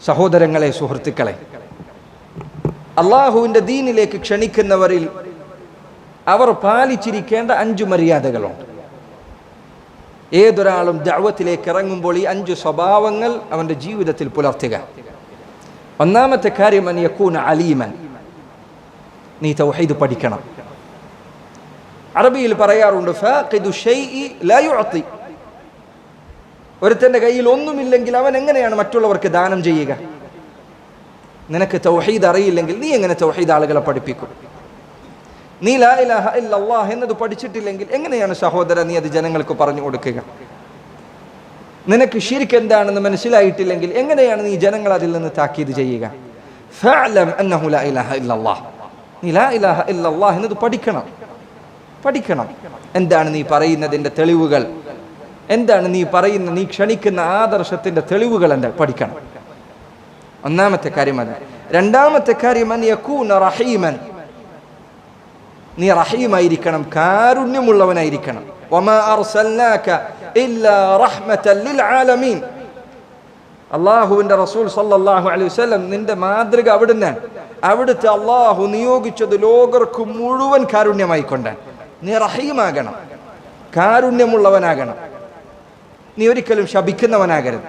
സഹോദരങ്ങളെ, സുഹൃത്തുക്കളെ, അള്ളാഹുവിൻ്റെ ദീനിലേക്ക് ക്ഷണിക്കുന്നവരിൽ അവർ പാലിച്ചിരിക്കേണ്ട 5 മര്യാദകളുണ്ട്. ഏതൊരാളും ദഅവത്തിലേക്ക് ഇറങ്ങുമ്പോൾ ഈ 5 സ്വഭാവങ്ങൾ അവൻ്റെ ജീവിതത്തിൽ പുലർത്തുക. ഒന്നാമത്തെ കാര്യം, അൻ യകൂന അലീമൻ, നീ തൗഹീദ് പഠിക്കണം. അറബിയിൽ പറയാറുണ്ട്, ഫാഖിദു ശൈഇ ലാ യുഅതി. ഒരുത്തൻ്റെ കയ്യിൽ ഒന്നുമില്ലെങ്കിൽ അവൻ എങ്ങനെയാണ് മറ്റുള്ളവർക്ക് ദാനം ചെയ്യുക? നിനക്ക് തൗഹീദ് അറിയില്ലെങ്കിൽ നീ എങ്ങനെ തൗഹീദ് ആളുകളെ പഠിപ്പിക്കും? നീ ലാ ഇലാഹ ഇല്ലല്ലാഹ് എന്നത് പഠിച്ചിട്ടില്ലെങ്കിൽ എങ്ങനെയാണ് സഹോദര നീ അത് ജനങ്ങൾക്ക് പറഞ്ഞു കൊടുക്കുക? നിനക്ക് ശിർക്ക് എന്താണെന്ന് മനസ്സിലായിട്ടില്ലെങ്കിൽ എങ്ങനെയാണ് നീ ജനങ്ങൾ അതിൽ നിന്ന് താക്കീത് ചെയ്യുക? ഫഅലം അന്നഹു ലാ ഇലാഹ ഇല്ലല്ലാഹ്, നീ ലാ ഇലാഹ ഇല്ലല്ലാഹ് എന്നത് പഠിക്കണം. എന്താണ് നീ പറയുന്നതിൻ്റെ തെളിവുകൾ? എന്താണ് നീ പറയുന്ന, നീ ക്ഷണിക്കുന്ന ആദർശത്തിൻ്റെ തെളിവുകൾ എന്താ? പഠിക്കണം. ഒന്നാമത്തെ കാര്യം അത്. രണ്ടാമത്തെ കാര്യം, അൻ യകൂന റഹീമൻ, നീ റഹീമായിരിക്കണം, കാരുണ്യമുള്ളവനായിരിക്കണം. വമാ അർസൽനാക ഇല്ലാ റഹ്മതൻ ലിൽ ആലമീൻ. അല്ലാഹുവിൻ്റെ റസൂൽ സല്ലല്ലാഹു അലൈഹി വസല്ലം നിന്റെ മാതൃക അവിടുന്നാണ്. അവിടുത്തെ അല്ലാഹു നിയോഗിച്ചത് ലോകർക്ക് മുഴുവൻ കാരുണ്യമായിക്കൊണ്ടാണ്. നീ റഹീമാകണം, കാരുണ്യമുള്ളവനാകണം. നീ ഒരിക്കലും ശപിക്കുന്നവനാകരുത്,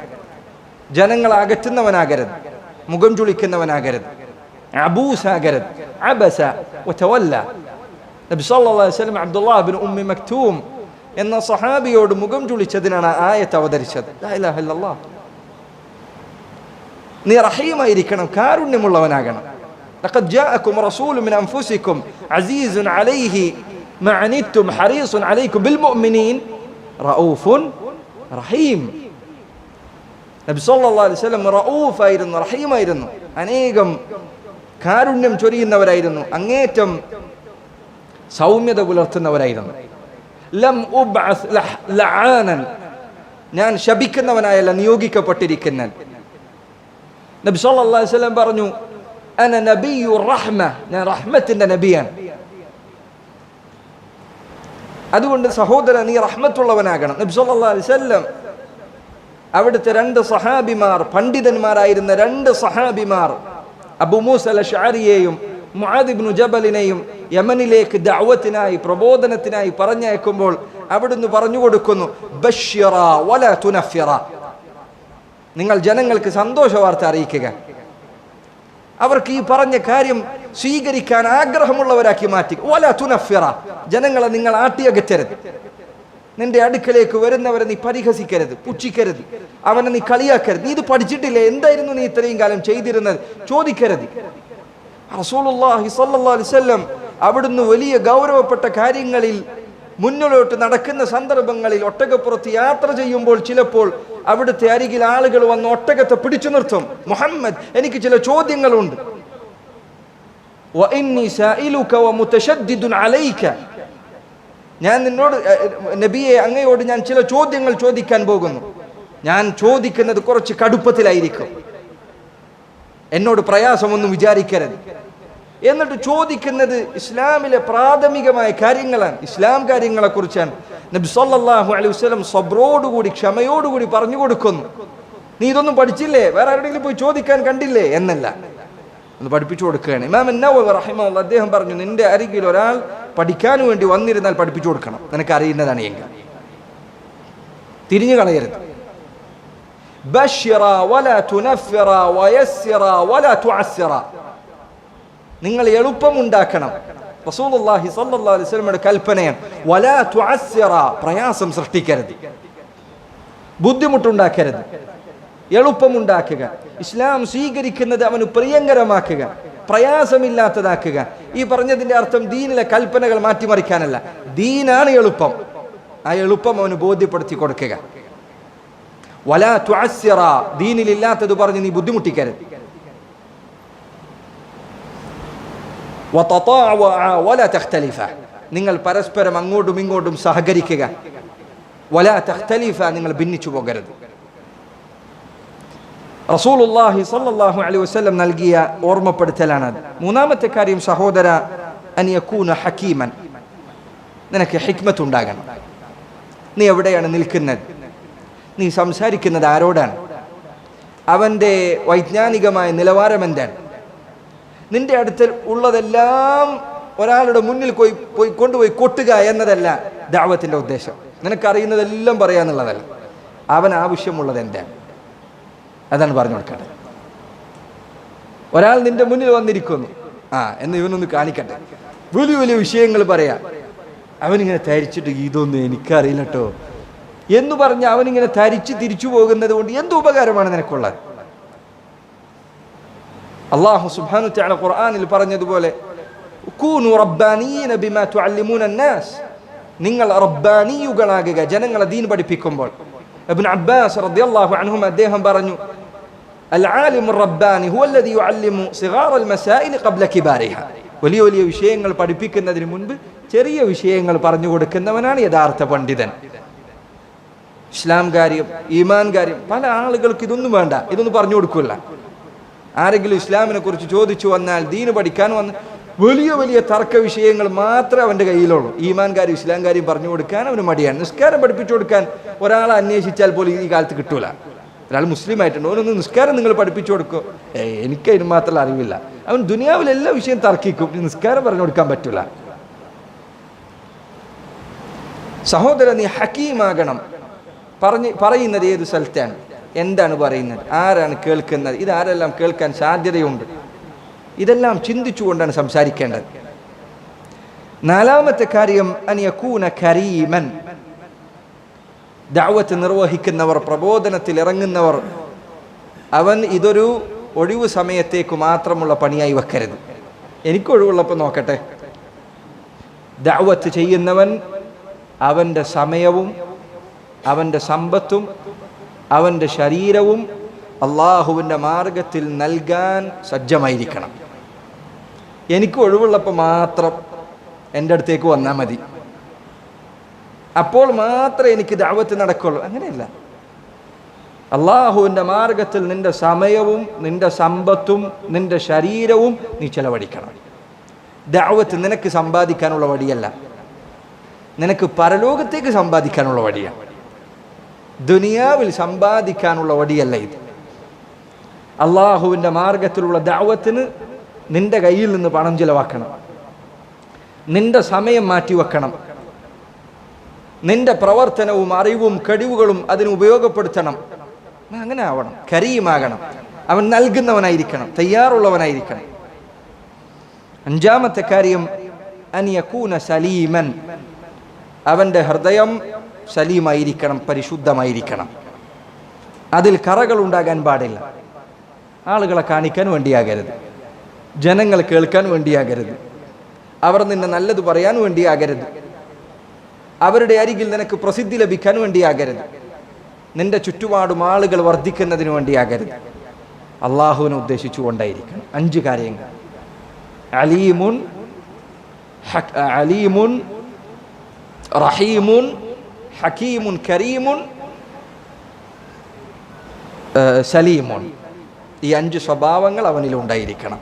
ജനങ്ങളെ അകറ്റുന്നവനാകരുത്, മുഖം ചുളിക്കുന്നവനാകരുത്, അബൂസാകരുത്. അബസ വതവല്ല. നബി സല്ലല്ലാഹു അലൈഹി വസല്ലം അബ്ദുല്ലാഹ് ഇബ്നു ഉമ്മി മക്തൂം എന്ന സഹാബിയോട് മുഖം ചുളിച്ചതിനാണ് ആയത്ത് അവതരിച്ചത്. ലാ ഇലാഹ ഇല്ലല്ലാഹ്. നീ റഹീമായിരിക്കണം, കാരുണ്യമുള്ളവനാകണം. ലഖദ് ജാഅകും റസൂലുൻ മിൻ അൻഫുസികും അസീസുൻ അലൈഹി മാ അനിത്തും ഹരീസുൻ അലൈക്കും ബിൽ മുഅ്മിനീൻ റഊഫുൻ റഹീം. നബി സല്ലല്ലാഹു അലൈഹി വസല്ലം റഊഫായിരുന്നു, റഹീമായിരുന്നു, അനേകം കാരുണ്യം ചൊരിയുന്നവരായിരുന്നു, അങ്ങേറ്റം സൗമ്യത പുലർത്തുന്നവരായിരുന്നു. ലം ഉബ്അസ് ലആനൻ, ഞാൻ ശപിക്കുന്നവനായല്ല നിയോഗിക്കപ്പെട്ടിരിക്കുന്നത്. നബി സല്ലല്ലാഹു അലൈഹി വസല്ലം പറഞ്ഞു, അന നബിയു റഹ്മ, ഞാൻ റഹ്മത്തിന്റെ നബിയാണ്. അതുകൊണ്ട് സഹോദര, നീ റഹ്മത്തുള്ളവനാകണം. നബി സല്ലല്ലാഹു അലൈഹി വസല്ലം അവിടുത്തെ 2 സഹാബിമാർ, പണ്ഡിതന്മാരായിരുന്ന 2 സഹാബിമാർ, അബൂ മൂസ അൽ-അശ്അരിയെയും മുആദ് ഇബ്നു ജബലിനെയും യമനിലേക്ക് ദഅവത്തിനായി, പ്രബോധനത്തിനായി പറഞ്ഞയക്കുമ്പോൾ അവിടുന്ന് പറഞ്ഞു കൊടുക്കുന്നു, ബശ്ശിറ വലാ തുനഫിറ, നിങ്ങൾ ജനങ്ങൾക്ക് സന്തോഷ വാർത്ത അറിയിക്കുക. അവർക്ക് ഈ പറഞ്ഞ കാര്യം സ്വീകരിക്കാൻ ആഗ്രഹമുള്ളവരാക്കി മാറ്റി. വലാ തുനഫിറ, ജനങ്ങളെ നിങ്ങൾ ആട്ടിയകറ്റരുത്. നിന്റെ അടുക്കലേക്ക് വരുന്നവരെ നീ പരിഹസിക്കരുത്, പുച്ഛിക്കരുത്, അവനെ നീ കളിയാക്കരുത്. നീ ഇത് പഠിച്ചിട്ടില്ലേ, എന്തായിരുന്നു നീ ഇത്രയും കാലം ചെയ്തിരുന്നത് ചോദിക്കരുത്. റസൂലുള്ളാഹി സ്വല്ലല്ലാഹു അലൈഹി വസല്ലം അവിടുന്ന് വലിയ ഗൗരവപ്പെട്ട കാര്യങ്ങളിൽ മുന്നിലോട്ട് നടക്കുന്ന സന്ദർഭങ്ങളിൽ ഒട്ടകപ്പുറത്ത് യാത്ര ചെയ്യുമ്പോൾ ചിലപ്പോൾ അവിടുത്തെ അരികിൽ ആളുകൾ വന്ന് ഒട്ടകത്തെ പിടിച്ചു നിർത്തും. മുഹമ്മദ്, എനിക്ക് ചില ചോദ്യങ്ങളുണ്ട്. വഇന്നി സായിലുക വമുതശദ്ദിദുൻ അലൈക, ഞാൻ നിന്നോട് നബിയെ, അങ്ങയോട് ഞാൻ ചില ചോദ്യങ്ങൾ ചോദിക്കാൻ പോകുന്നു. ഞാൻ ചോദിക്കുന്നത് കുറച്ച് കടുപ്പത്തിലായിരിക്കും, എന്നോട് പ്രയാസമൊന്നും വിചാരിക്കരുത്. എന്നിട്ട് ചോദിക്കുന്നത് ഇസ്ലാമിലെ പ്രാഥമികമായ കാര്യങ്ങളാണ്, ഇസ്ലാം കാര്യങ്ങളെ കുറിച്ചാണ്. നബി സല്ലല്ലാഹു അലൈഹി വസല്ലം സബ്രോടുകൂടി, ക്ഷമയോടുകൂടി പറഞ്ഞു കൊടുക്കുന്നു. നീ ഇതൊന്നും പഠിച്ചില്ലേ, വേറെ ആരുടെയെങ്കിലും പോയി ചോദിക്കാൻ കണ്ടില്ലേ എന്നല്ല, ഒന്ന് പഠിപ്പിച്ചു കൊടുക്കുകയാണ്. ഇമാം അൻ-നവവി റഹിമഹുല്ലാഹ് അദ്ദേഹം പറഞ്ഞു, നിന്റെ അരികിൽ ഒരാൾ പഠിക്കാൻ വേണ്ടി വന്നിരുന്നാൽ പഠിപ്പിച്ചു കൊടുക്കണം, നിനക്ക് അറിയുന്നതാണ് എങ്കിൽ. തിരിഞ്ഞു കളയരുത്. ബശ്ശിറ വലാ തുനഫിറ വയസ്സിറ വലാ തുഅസ്സിറ, നിങ്ങൾ എളുപ്പമുണ്ടാക്കണം. റസൂലുള്ളാഹി സ്വല്ലല്ലാഹു അലൈഹി വസല്ലമയുടെ കൽപ്പനയാണ്. വലാ തുഅസ്സിറ, പ്രയാസം സൃഷ്ടിക്കരുത്, ബുദ്ധിമുട്ടുണ്ടാക്കരുത്, എളുപ്പമുണ്ടാക്കുക. ഇസ്ലാം സ്വീകരിക്കുന്നത് അവന് പ്രിയങ്കരമാക്കുക, പ്രയാസമില്ലാത്തതാക്കുക. ഈ പറഞ്ഞതിന്റെ അർത്ഥം ദീനിലെ കൽപ്പനകൾ മാറ്റിമറിക്കാനല്ല, ദീനാണ് എളുപ്പം. ആ എളുപ്പം അവന് ബോധ്യപ്പെടുത്തി കൊടുക്കുക. വലാ തുഅസ്സിറ, ദീനിലില്ലാത്തത് പറഞ്ഞ് നീ ബുദ്ധിമുട്ടിക്കരുത്. വതതാഅവഅ വലാ തഖ്തലിഫ, നിങ്ങൾ പരസ്പരം അങ്ങോട്ടും ഇങ്ങോട്ടും സഹകരിക്കുക. വലാ തഖ്തലിഫ, നിങ്ങൾ ഭിന്നിച്ചു പോകരുത്. റസൂലുള്ളാഹി സ്വല്ലല്ലാഹു അലൈഹി വസല്ലം നൽകിയ ഓർമ്മപ്പെടുത്തലാണത്. മൂന്നാമത്തെ കാര്യം സഹോദര, അൻ യകൂന ഹകീമൻ, നിനക്ക് ഹിക്മത്ത് ഉണ്ടാകണം. നീ എവിടെയാണ് നിൽക്കുന്നത്, നീ സംസാരിക്കുന്നത് ആരോടാണ്, അവൻ്റെ വൈജ്ഞാനികമായ നിലവാരം എന്താണ്. നിന്റെ അടുത്ത് ഉള്ളതെല്ലാം ഒരാളുടെ മുന്നിൽ കൊണ്ടുപോയി കൊട്ടുക എന്നതല്ല ദഅവത്തിൻ്റെ ഉദ്ദേശം. നിനക്കറിയുന്നതെല്ലാം പറയാന്നുള്ളതല്ല. അവൻ ആവശ്യമുള്ളത് എന്താണ് അതാണ് പറഞ്ഞു കൊടുക്കേണ്ടത്. ഒരാൾ നിന്റെ മുന്നിൽ വന്നിരിക്കുന്നു, എന്ന് ഇവനൊന്ന് കാണിക്കട്ടെ, വലിയ വലിയ വിഷയങ്ങൾ പറയാം. അവനിങ്ങനെ ധരിച്ചിട്ട് ഇതൊന്നും എനിക്കറിയില്ല കേട്ടോ എന്ന് പറഞ്ഞ് അവനിങ്ങനെ ധരിച്ച് തിരിച്ചു പോകുന്നത് കൊണ്ട് എന്ത് ഉപകാരമാണ് നിനക്കുള്ളത്? അല്ലാഹു സുബ്ഹാനഹു വതആല ഖുർആനിൽ പറഞ്ഞതുപോലെ കൂനു റബ്ബാനിയീന ബിമാ തുഅല്ലിമൂന അന്നാസ്, നിങ്ങൾ റബ്ബാനിയുകളാകുക ജനങ്ങളെ ദീൻ പഠിപ്പിക്കുമ്പോൾ. ഇബ്നു അബ്ബാസ് റളിയല്ലാഹു അൻഹുമ അദ്ദേഹം പറഞ്ഞു, അൽ ആലിമു റബ്ബാനി ഹുവല്ലദീ യുഅല്ലിമു സിഗാറൽ മസായിൽ ഖബ്ല കിബാരിഹാ, വലിയ വലിയ വിഷയങ്ങൾ പഠിപ്പിക്കുന്നതിന് മുൻപ് ചെറിയ വിഷയങ്ങൾ പറഞ്ഞു കൊടുക്കുന്നവനാണ് യഥാർത്ഥ പണ്ഡിതൻ. ഇസ്ലാം കാര്യം, ഈമാൻ കാര്യം പല ആളുകൾക്ക് ഇതൊന്നും വേണ്ട, ഇതൊന്നും പറഞ്ഞു കൊടുക്കില്ല. ആരെങ്കിലും ഇസ്ലാമിനെ കുറിച്ച് ചോദിച്ചു വന്നാൽ ദീന് പഠിക്കാൻ വന്ന് വലിയ വലിയ തർക്ക വിഷയങ്ങൾ മാത്രമേ അവൻ്റെ കയ്യിലുള്ളൂ. ഈമാൻ കാര്യം ഇസ്ലാം കാര്യം പറഞ്ഞു കൊടുക്കാൻ അവന് മടിയാണ്. നിസ്കാരം പഠിപ്പിച്ചു കൊടുക്കാൻ ഒരാളെ അന്വേഷിച്ചാൽ പോലും ഈ കാലത്ത് കിട്ടൂല. ഒരാൾ മുസ്ലിം ആയിട്ടുണ്ട്, ഓനൊന്ന് നിസ്കാരം നിങ്ങൾ പഠിപ്പിച്ചു കൊടുക്കും, എനിക്കതിന് മാത്രം അറിവില്ല. അവൻ ദുനിയാവിലെല്ലാ വിഷയം തർക്കിക്കും, നിസ്കാരം പറഞ്ഞു കൊടുക്കാൻ പറ്റൂല. സഹോദരൻ, നീ ഹക്കീമാകണം. പറയുന്നത് ഏത് സ്ഥലത്താണ്, എന്താണ് പറയുന്നത്, ആരാണ് കേൾക്കുന്നത്, ഇതാരെല്ലാം കേൾക്കാൻ സാധ്യതയുണ്ട്, ഇതെല്ലാം ചിന്തിച്ചുകൊണ്ടാണ് സംസാരിക്കേണ്ടത്. നാലാമത്തെ കാര്യം അൻ യകൂന കരീമൻ, ദഅവത്ത് നിർവഹിക്കുന്നവർ, പ്രബോധനത്തിൽ ഇറങ്ങുന്നവർ, അവൻ ഇതൊരു ഒഴിവു സമയത്തേക്ക് മാത്രമുള്ള പണിയായി വെക്കരുത്. എനിക്ക് ഒഴിവുള്ളപ്പോൾ നോക്കട്ടെ. ദഅവത്ത് ചെയ്യുന്നവൻ അവൻ്റെ സമയവും അവൻ്റെ സമ്പത്തും അവൻ്റെ ശരീരവും അള്ളാഹുവിൻ്റെ മാർഗത്തിൽ നൽകാൻ സജ്ജമായിരിക്കണം. എനിക്ക് ഒഴിവുള്ളപ്പോൾ മാത്രം എൻ്റെ അടുത്തേക്ക് വന്നാൽ മതി, അപ്പോൾ മാത്രമേ എനിക്ക് ദഅവത്ത് നടക്കുള്ളൂ. അങ്ങനെയല്ല. അള്ളാഹുവിൻ്റെ മാർഗത്തിൽ നിന്റെ സമയവും നിന്റെ സമ്പത്തും നിന്റെ ശരീരവും നീ ചെലവഴിക്കണം. ദഅവത്ത് നിനക്ക് സമ്പാദിക്കാനുള്ള വഴിയല്ല, നിനക്ക് പരലോകത്തേക്ക് സമ്പാദിക്കാനുള്ള വഴിയാണ്. ദുനിയാവിൽ സമ്പാദിക്കാനുള്ള വഴിയല്ല ഇത്. അള്ളാഹുവിൻ്റെ മാർഗത്തിലുള്ള ദഅവത്തിന് നിന്റെ കയ്യിൽ നിന്ന് പണം ചിലവാക്കണം, നിന്റെ സമയം മാറ്റിവെക്കണം, നിന്റെ പ്രവർത്തനവും അറിവും കഴിവുകളും അതിന് ഉപയോഗപ്പെടുത്തണം. അങ്ങനെ ആവണം, കരീമാകണം. അവൻ നൽകുന്നവനായിരിക്കണം, തയ്യാറുള്ളവനായിരിക്കണം. അഞ്ചാമത്തെ കാര്യം അൻ യകൂന സലീമൻ, അവൻ്റെ ഹൃദയം സലീമായിരിക്കണം, പരിശുദ്ധമായിരിക്കണം. അതിൽ കറകൾ ഉണ്ടാകാൻ പാടില്ല. ആളുകളെ കാണിക്കാൻ വേണ്ടിയാകരുത്, ജനങ്ങൾ കേൾക്കാൻ വേണ്ടിയാകരുത്, അവർ നിന്നെ നല്ലത് പറയാൻ വേണ്ടിയാകരുത്, അവരുടെ അരികിൽ നിനക്ക് പ്രസിദ്ധി ലഭിക്കാൻ വേണ്ടിയാകരുത്, നിന്റെ ചുറ്റുപാടും ആളുകൾ വർദ്ധിക്കുന്നതിന് വേണ്ടിയാകരുത്. അള്ളാഹുവിനെ ഉദ്ദേശിച്ചുകൊണ്ടായിരിക്കണം. 5 കാര്യങ്ങൾ: അലീമുൻ റഹീമുൻ ഹക്കീമുൻ കരീമുൻ സലീമുൻ. ഈ 5 സ്വഭാവങ്ങൾ അവനിൽ ഉണ്ടായിരിക്കണം.